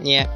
Yeah.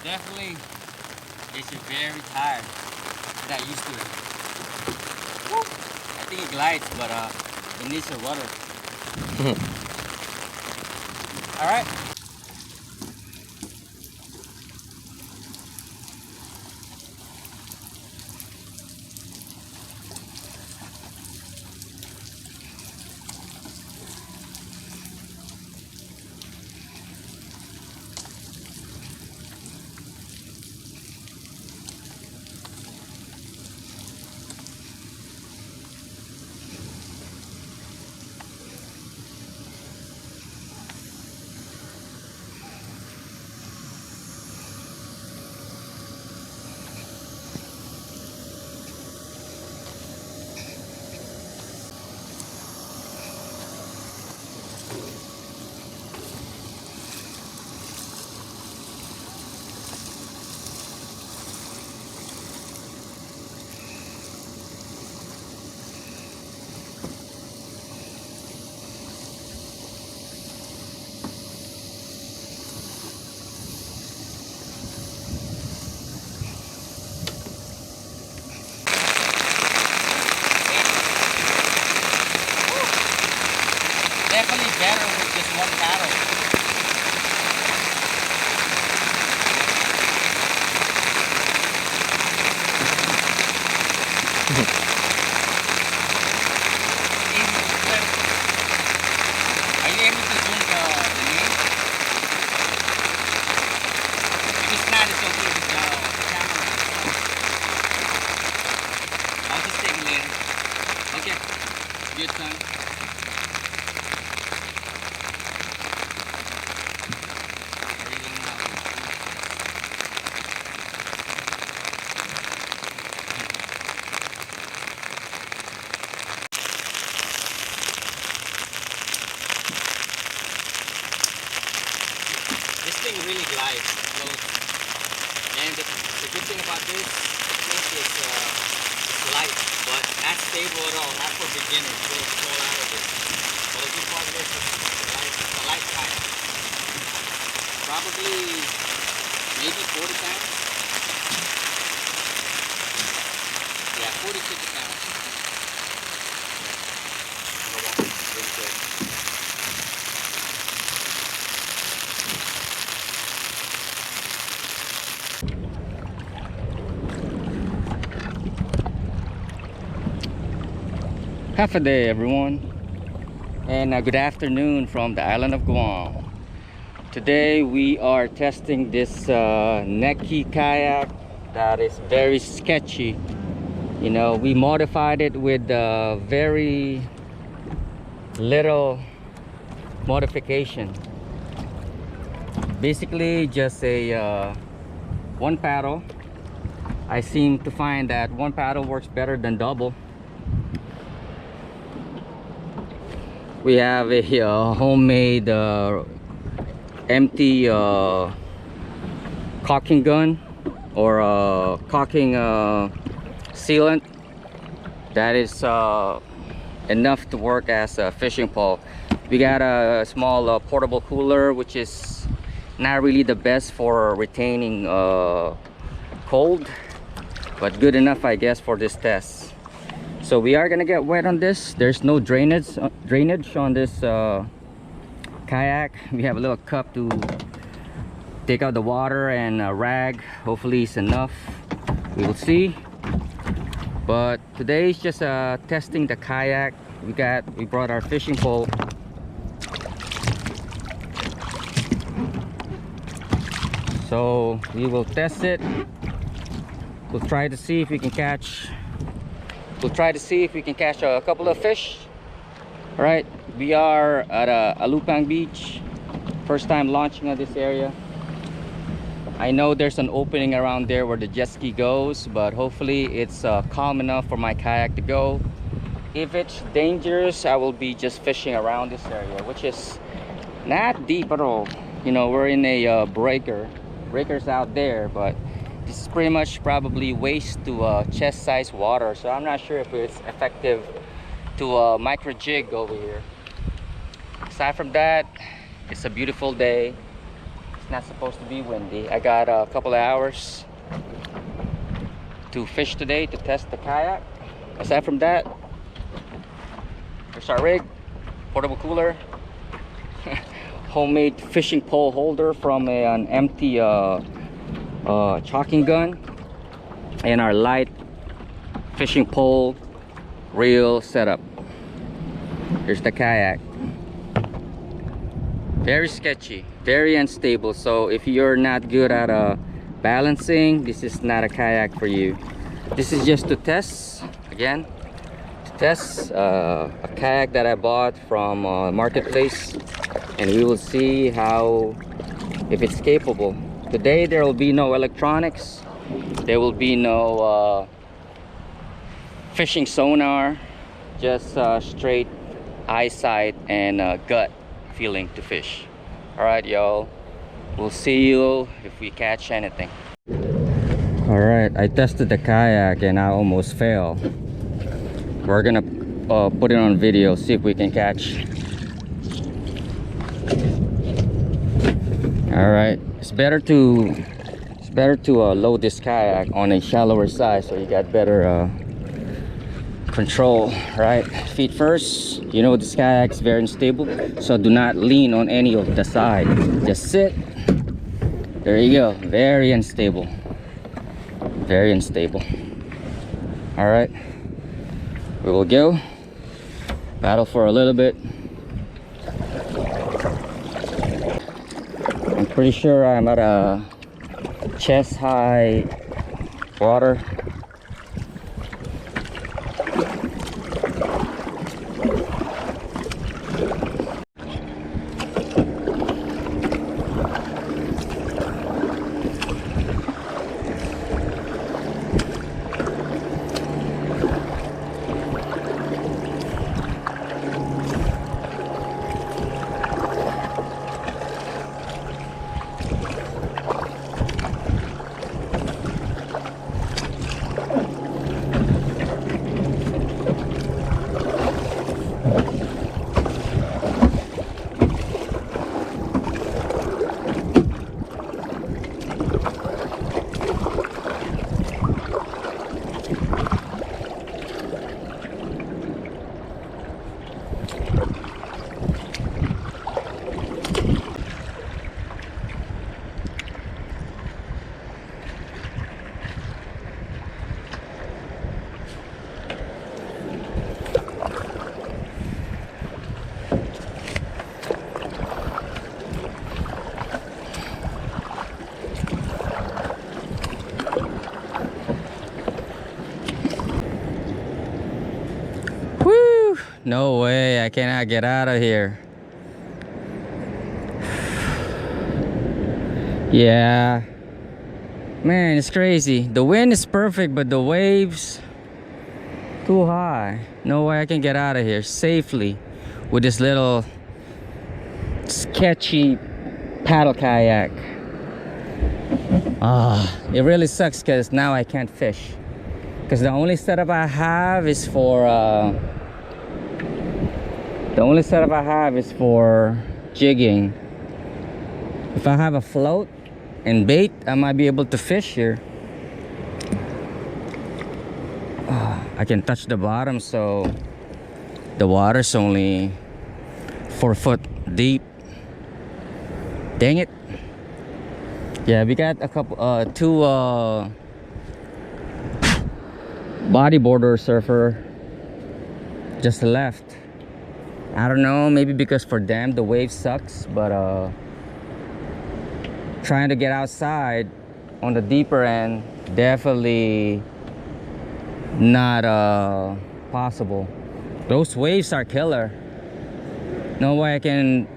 Definitely makes you very tired. You're not used to it. Woo. I think it glides, but it needs a rudder. All right. Definitely better with just one paddle. Are you able to zoom the name? If it's not, it's okay with the camera. I'll just take it later. Okay. Good son. This thing really glides, floats. And the good thing about this thing is it's light, but not stable at all, not for beginners. You'll fall out of it. But the good part of this is the light kind. Probably maybe 40 pounds. Yeah, 40, 50 pounds. Really good. Hafa Adai, everyone, and good afternoon from the island of Guam. Today we are testing this Necky kayak that is very sketchy. You know, we modified it with very little modification. Basically just a one paddle. I seem to find that one paddle works better than double. We have a homemade empty caulking gun or caulking sealant that is enough to work as a fishing pole. We got a small portable cooler, which is not really the best for retaining cold, but good enough, I guess, for this test. So we are gonna get wet on this. There's no drainage on this kayak. We have a little cup to take out the water and a rag. Hopefully it's enough. We will see. But today is just testing the kayak. We brought our fishing pole. So we will test it. We'll try to see if we can catch. We'll try to see if we can catch a couple of fish. All right, we are at Alupang Beach. First time launching at this area. I know there's an opening around there where the jet ski goes, but hopefully it's calm enough for my kayak to go. If it's dangerous, I will be just fishing around this area, which is not deep at all. You know, we're in a breakers out there, but this is pretty much probably waist to chest size water, so I'm not sure if it's effective to micro jig over here. Aside from that, it's a beautiful day. It's not supposed to be windy. I got a couple of hours to fish today to test the kayak. Aside from that, there's our rig, portable cooler, homemade fishing pole holder from an empty caulking gun, and our light fishing pole reel setup. Here's the kayak. Very sketchy, very unstable, so if you're not good at balancing, this is not a kayak for you. This is just to test, again, to test a kayak that I bought from marketplace, and we will see if it's capable. Today there will be no electronics, there will be no fishing sonar, just straight eyesight and gut feeling to fish. All right, y'all, we'll see you if we catch anything. All right, I tested the kayak and I almost failed. We're gonna put it on video, see if we can catch. All right, it's better to load this kayak on a shallower side so you got better control, right? Feet first. You know, this kayak is very unstable, so do not lean on any of the side. Just sit. There you go. Very unstable. Very unstable. All right, we will go paddle for a little bit. I'm pretty sure I'm at a chest high water. No way, I cannot get out of here. Yeah. Man, it's crazy. The wind is perfect, but the waves too high. No way I can get out of here safely with this little sketchy paddle kayak. It really sucks because now I can't fish. Because the only setup I have is for jigging. If I have a float and bait, I might be able to fish here. I can touch the bottom, so the water's only 4 foot deep. Dang it. Yeah, we got a couple two bodyboarder surfer just left. I don't know, maybe because for them the wave sucks, but trying to get outside on the deeper end, definitely not possible. Those waves are killer. No way I can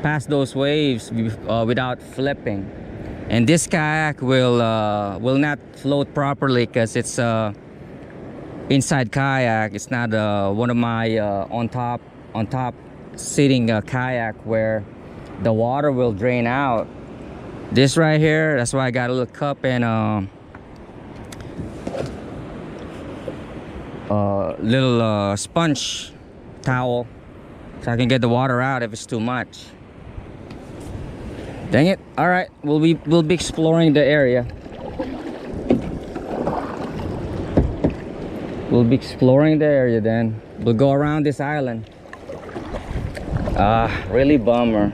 pass those waves without flipping. And this kayak will not float properly because it's inside kayak. It's not one of my on top sitting kayak where the water will drain out. This right here, that's why I got a little cup and little sponge towel so I can get the water out if it's too much. Dang it. All right, we'll be exploring the area. We'll be exploring the area then. We'll go around this island. Really bummer.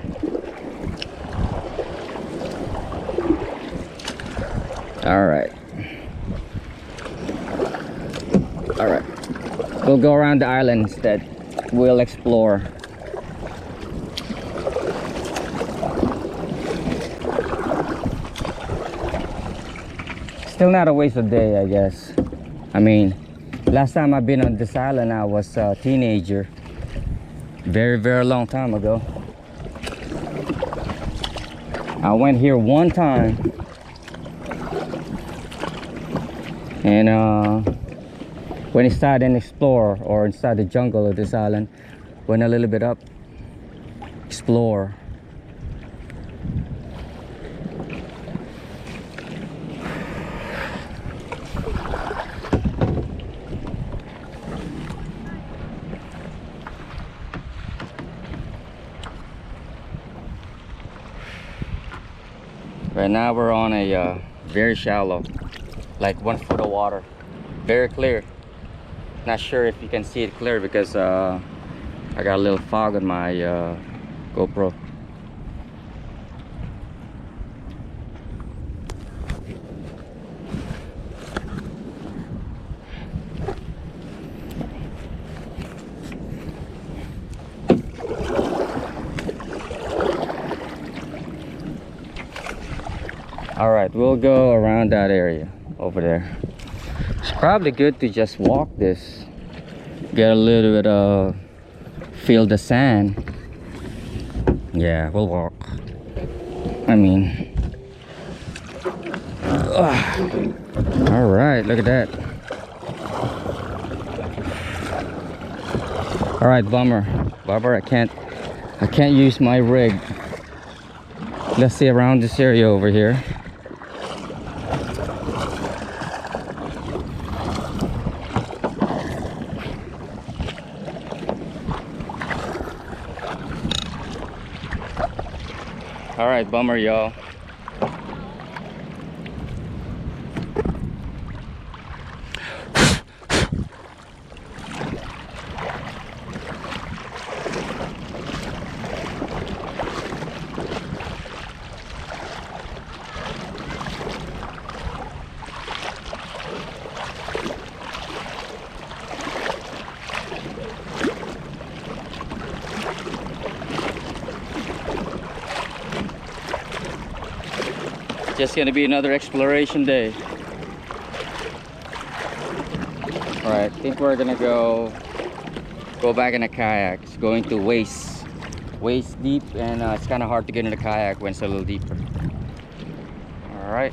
All right. We'll go around the island instead. We'll explore. Still not a waste of day, I guess. I mean, last time I've been on this island, I was a teenager. Very, very long time ago. I went here one time. And when inside and explore, or inside the jungle of this island, went a little bit up, explore. Right now we're on a very shallow, like 1 foot of water, very clear. Not sure if you can see it clear because I got a little fog on my GoPro. All right, we'll go around that area over there. It's probably good to just walk this, get a little bit of feel the sand. Yeah, we'll walk. I mean, all right, look at that. All right, bummer, I can't use my rig. Let's see around this area over here. All right, bummer, y'all. Just gonna be another exploration day. All right, I think we're gonna go go back in the kayak. It's going to waist deep, and it's kind of hard to get in the kayak when it's a little deeper. All right.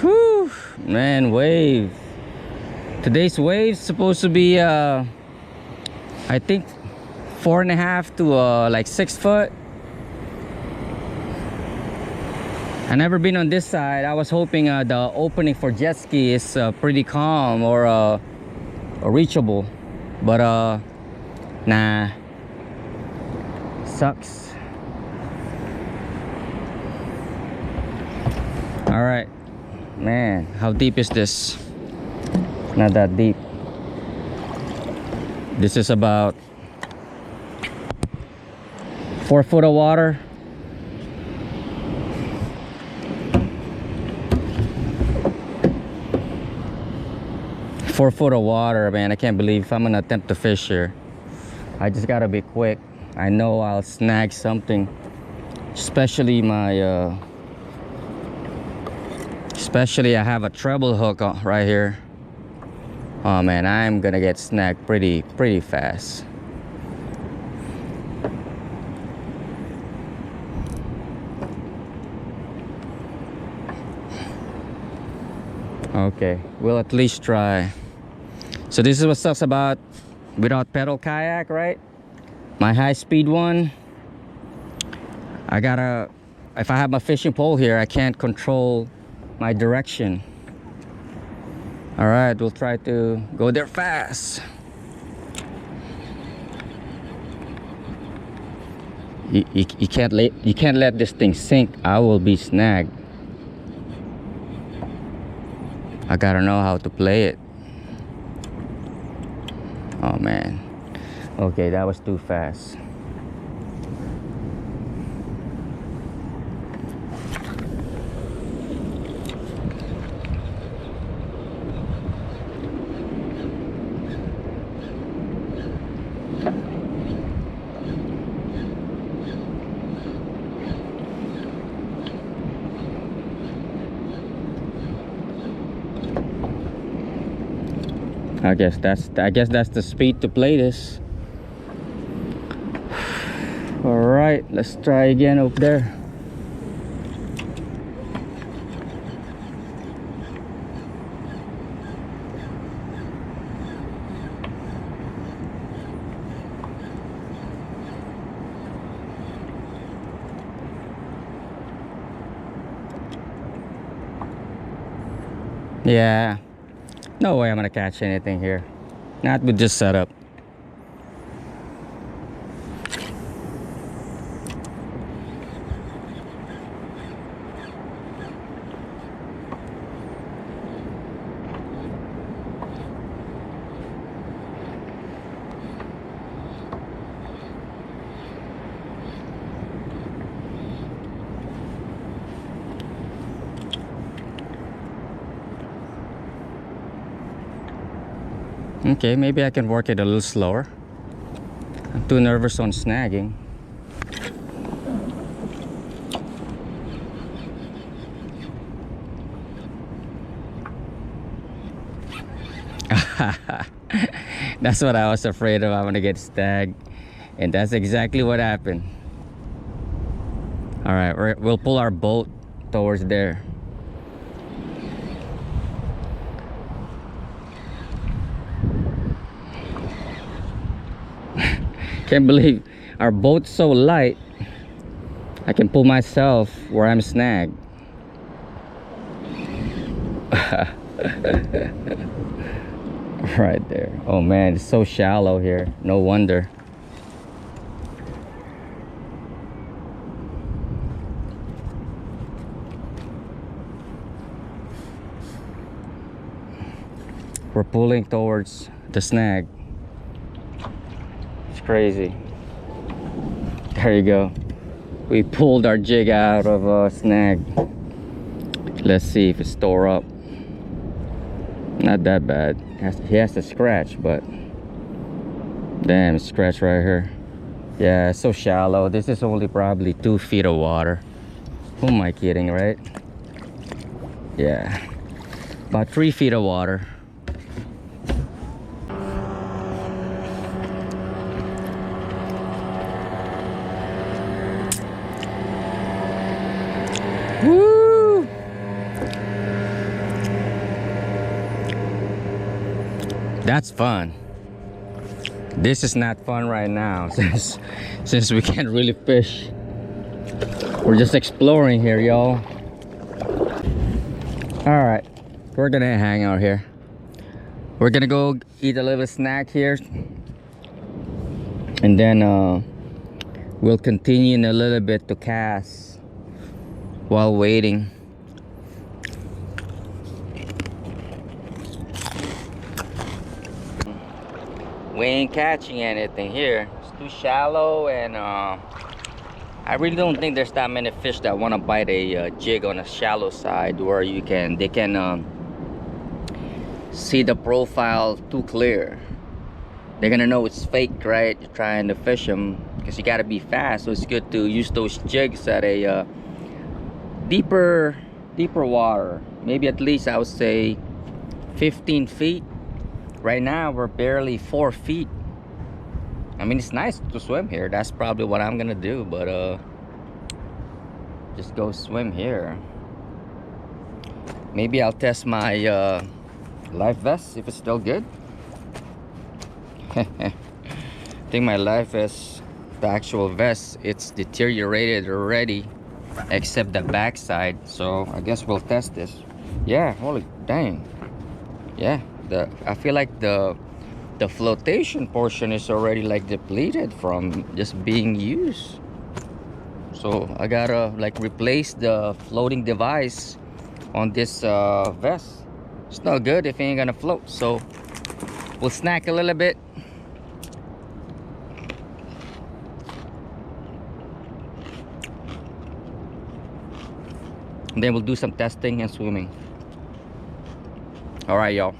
Whew, man, wave. Today's wave's supposed to be I think 4.5 to like 6 foot. I never been on this side. I was hoping the opening for jet ski is pretty calm or reachable, but nah, sucks. All right, man, how deep is this? Not that deep. This is about 4 foot of water. Four foot of water, man. I can't believe I'm gonna attempt to fish here. I just gotta be quick. I know I'll snag something, especially my especially I have a treble hook right here. Oh man, I'm gonna get snagged pretty fast. Okay, we'll at least try. So this is what sucks about without pedal kayak, right? My high speed one, I gotta, if I have my fishing pole here, I can't control my direction. All right, we'll try to go there fast. You can't let this thing sink. I will be snagged. I gotta know how to play it. Oh man. Okay, that was too fast. I guess that's the speed to play this. All right, let's try again up there. Yeah. No way I'm gonna catch anything here. Not with this setup. Okay, maybe I can work it a little slower. I'm too nervous on snagging. That's what I was afraid of. I'm gonna get snagged, and that's exactly what happened. All right, we'll pull our boat towards there. Can't believe our boat's so light. I can pull myself where I'm snagged. Right there. Oh man, it's so shallow here. No wonder. We're pulling towards the snag. It's crazy. There you go. We pulled our jig out of a snag. Let's see if it's tore up. Not that bad. He has to scratch, but damn, it's scratched right here. Yeah, it's so shallow. This is only probably 2 feet of water. Who am I kidding, right? Yeah, about 3 feet of water. Woo! That's fun. This is not fun right now since we can't really fish. We're just exploring here, y'all. All right, we're gonna hang out here. We're gonna go eat a little snack here, and then we'll continue in a little bit to cast while waiting. We ain't catching anything here. It's too shallow, and I really don't think there's that many fish that want to bite a jig on a shallow side where they can see the profile too clear. They're gonna know it's fake, right? You're trying to fish them because you gotta be fast, so it's good to use those jigs at a deeper water. Maybe at least I would say 15 feet. Right now we're barely 4 feet. I mean, it's nice to swim here. That's probably what I'm gonna do, but just go swim here. Maybe I'll test my life vest if it's still good. I think my life vest, the actual vest, it's deteriorated already, except the back side. So I guess we'll test this. Yeah, holy dang. Yeah, I feel like the flotation portion is already like depleted from just being used. So I gotta like replace the floating device on this vest. It's not good if it ain't gonna float. So we'll snack a little bit. And then we'll do some testing and swimming. All right, y'all.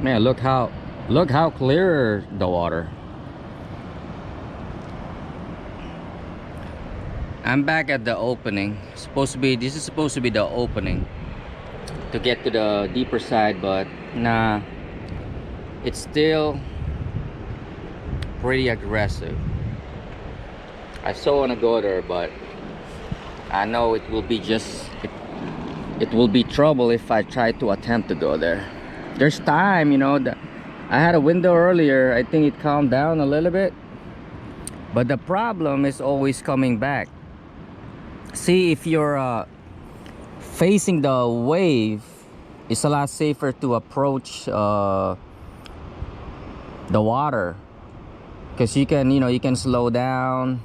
Man, look how clear the water. I'm back at the opening. This is supposed to be the opening to get to the deeper side, but nah, it's still pretty aggressive. I still want to go there, but I know it will be it will be trouble if I try to attempt to go there. There's time, you know. I had a window earlier. I think it calmed down a little bit, but the problem is always coming back. See, if you're facing the wave, it's a lot safer to approach the water, because you can slow down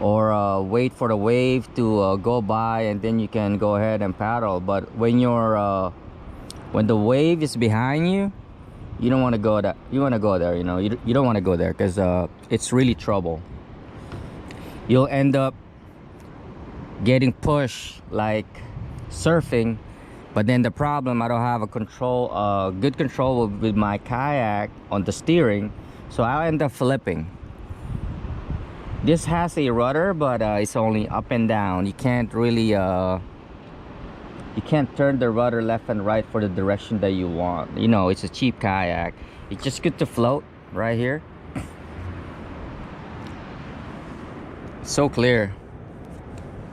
or wait for the wave to go by, and then you can go ahead and paddle. But when the wave is behind you, you don't want to go there. You want to go there, you know. You don't want to go there because it's really trouble. You'll end up getting pushed like surfing, but then the problem, I don't have a good control with my kayak on the steering, so I'll end up flipping. This has a rudder, but it's only up and down. You can't really you can't turn the rudder left and right for the direction that you want. You know, it's a cheap kayak. It's just good to float right here. So clear.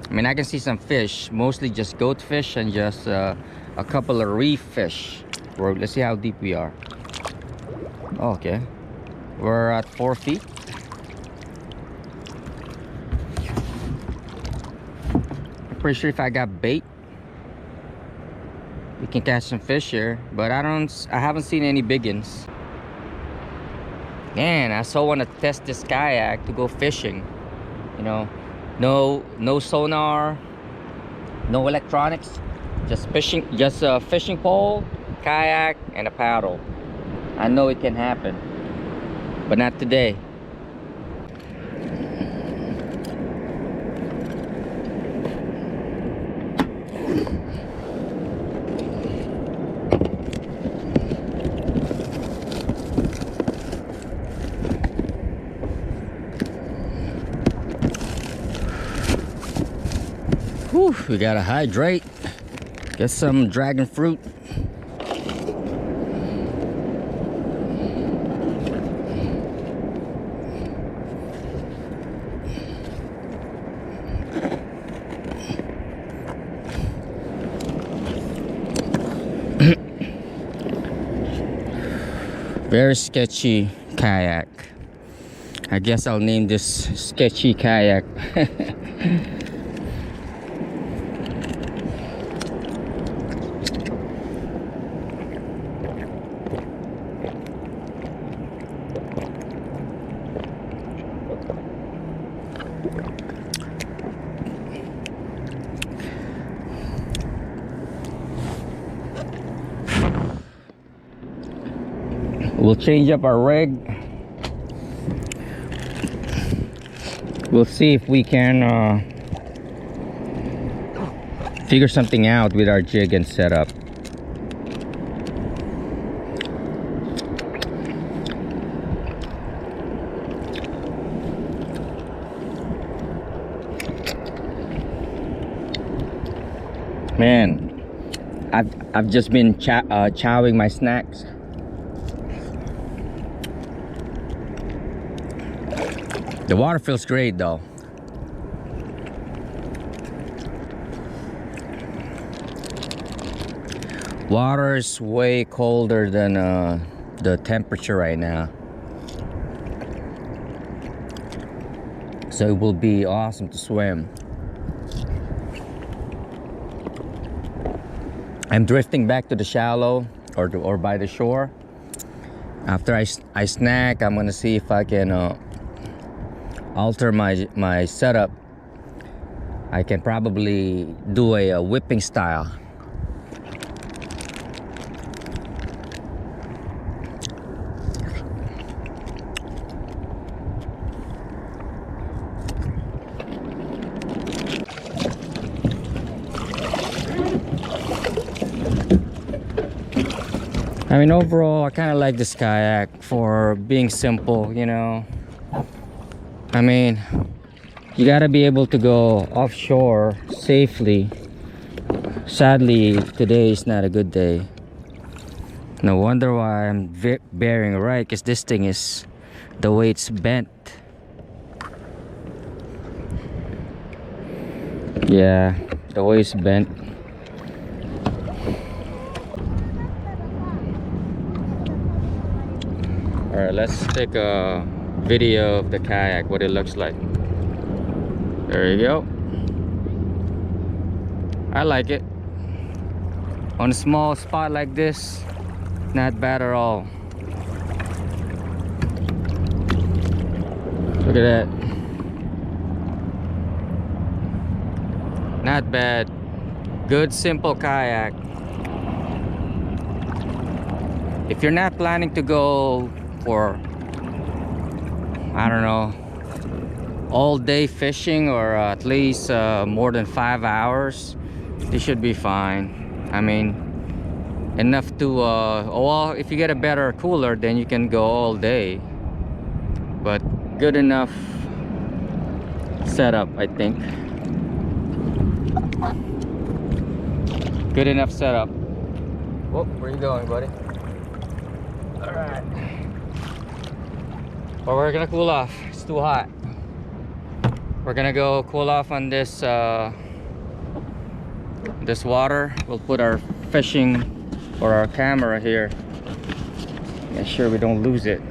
I mean, I can see some fish, mostly just goatfish and just a couple of reef fish. Let's see how deep we are. Okay, we're at 4 feet. I'm pretty sure if I got bait, we can catch some fish here, but I haven't seen any big ones. Man, I so want to test this kayak to go fishing. You know, no sonar, no electronics, just fishing, just a fishing pole, kayak, and a paddle. I know it can happen, but not today. Whew, we gotta hydrate. Get some dragon fruit. Very sketchy kayak. I guess I'll name this sketchy kayak. We'll change up our rig. We'll see if we can figure something out with our jig and setup. Man, I've just been chowing my snacks. The water feels great though. Water is way colder than the temperature right now. So it will be awesome to swim. I'm drifting back to the shallow or by the shore. After I snack, I'm gonna see if I can alter my setup. I can probably do a whipping style. I mean, overall, I kind of like this kayak for being simple, you know. I mean, you gotta be able to go offshore safely. Sadly, today is not a good day. No wonder why I'm bearing right, because this thing is the way it's bent. Yeah, the way it's bent. Alright, let's take a video of the kayak, what it looks like. There you go. I like it. On a small spot like this, not bad at all. Look at that. Not bad. Good simple kayak. If you're not planning to go for, I don't know, all day fishing, or at least more than 5 hours, this should be fine. I mean, enough to well, if you get a better cooler, then you can go all day, but good enough setup, I think. Good enough setup. Whoop, where you going, buddy? All right. But we're gonna cool off. It's too hot. We're gonna go cool off on this this water. We'll put our fishing or our camera here. Make sure we don't lose it.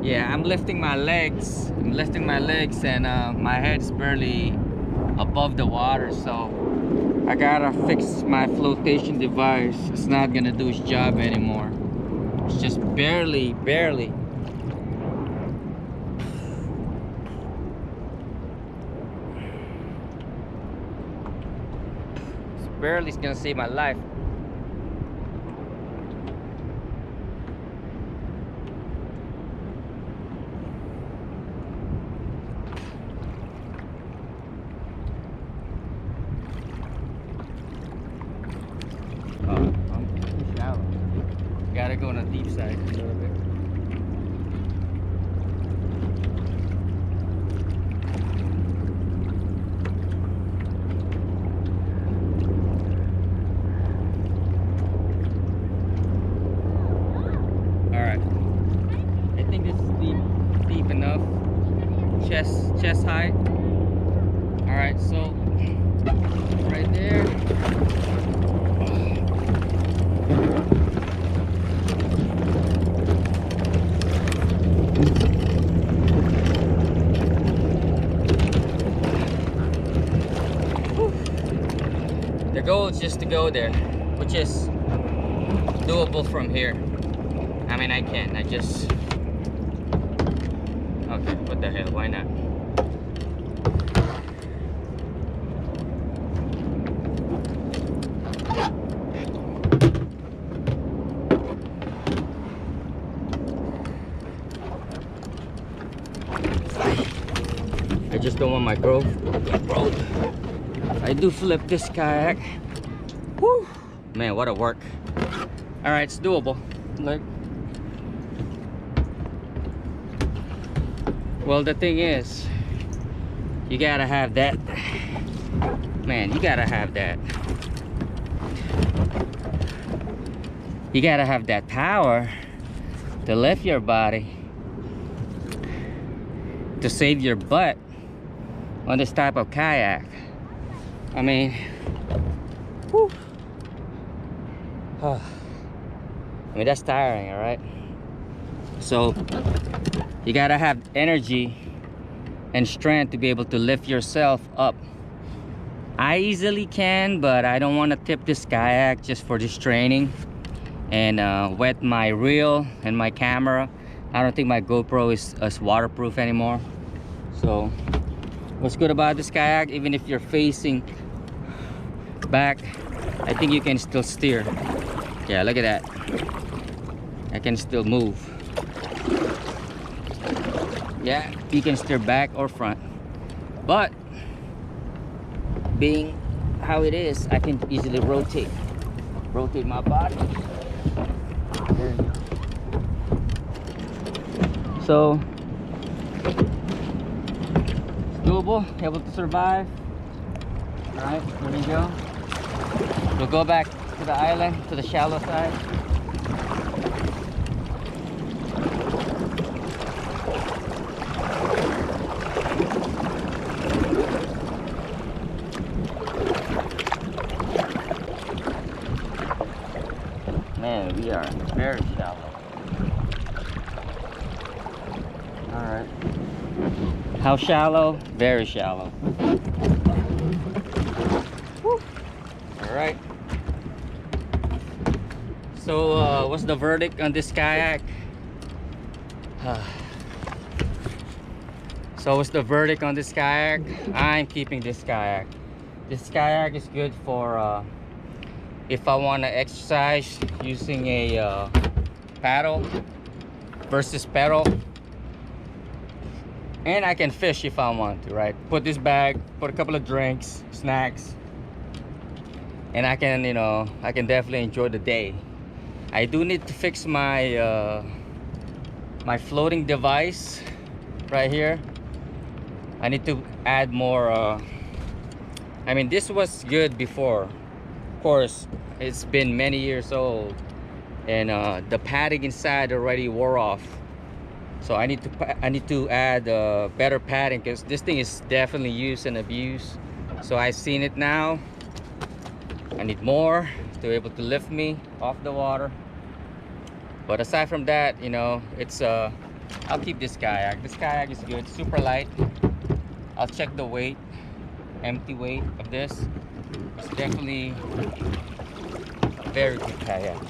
Yeah, I'm lifting my legs. And my head's barely above the water, so I gotta fix my flotation device. It's not gonna do its job anymore. It's just barely it's gonna save my life. I'm too shallow. Gotta go on the deep side a little bit. Alright. I think this is deep enough. Chest height. Alright, so right there. The goal is just to go there, which is doable from here. I mean, I can. I just... Okay, what the hell? Why not? I just don't want my growth. I do flip this kayak. Whew. Man, what a work. Alright, it's doable. Look. Well, the thing is, you gotta have that. Man, you gotta have that. You gotta have that power to lift your body, to save your butt on this type of kayak. I mean, whew. I mean, that's tiring, all right? So you gotta have energy and strength to be able to lift yourself up. I easily can, but I don't want to tip this kayak just for this training and wet my reel and my camera. I don't think my GoPro is waterproof anymore. So what's good about this kayak, even if you're facing back, I think you can still steer. Yeah, look at that. I can still move. Yeah, you can steer back or front. But being how it is, I can easily rotate my body. There you go. So it's doable, able to survive. All right, here we go. We'll go back to the island, to the shallow side. Man, we are very shallow. All right. How shallow? Very shallow. Woo. All right. So what's the verdict on this kayak? So what's the verdict on this kayak? I'm keeping this kayak. This kayak is good for if I want to exercise using a paddle versus pedal, and I can fish if I want to, right? Put this bag, put a couple of drinks, snacks, and I can, you know, I can definitely enjoy the day. I do need to fix my my floating device right here. I need to add more. I mean, this was good before. Of course, it's been many years old, and the padding inside already wore off. So I need to add better padding, because this thing is definitely used and abused. So I've seen it now. I need more to be able to lift me off the water. But aside from that, you know, it's I'll keep this kayak. This kayak is good, super light. I'll check the weight, empty weight of this. It's definitely a very good kayak.